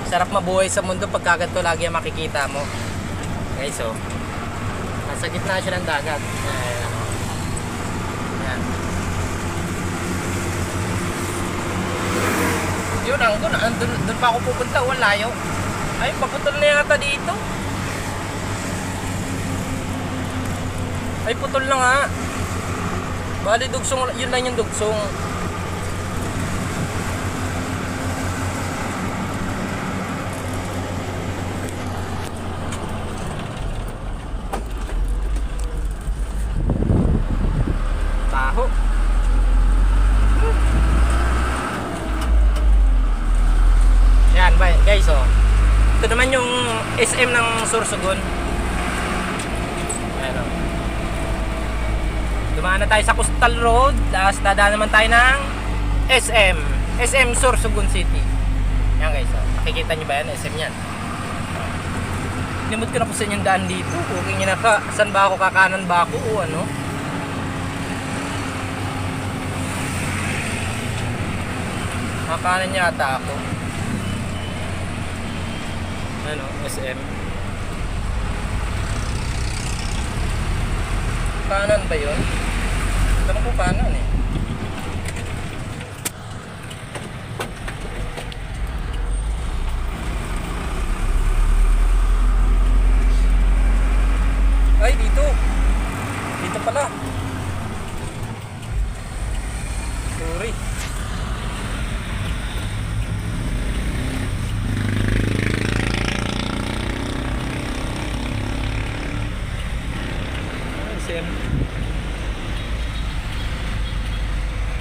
Sarap mabuhay sa mundo pag ganito lagi ang makikita mo. Okay, so nasa gitna siya ng dagat. Ayan. Ayan. Yun ang doon pa ako pupunta, layo. Ay, paputol na yata dito. Ay, putol na nga. Bali, dugsong, yun lang yung dugsong. Taho. Yan, guys, oh. Ito naman yung SM ng Sorsogon. Ayan, oh. Dumaan na tayo sa Coastal Road. Tapos dadaan naman tayo ng SM Sorsogon City. Yan, guys, oh. Nakikita nyo ba yan? SM yan. Nimot ko na po sa inyong daan dito. Okay nyo na ka. Saan ba ako? Kakanan ba ako? O ano? Kakanan yata ako. Ano? SM. Kanan ba yun? Alam ko kanan eh.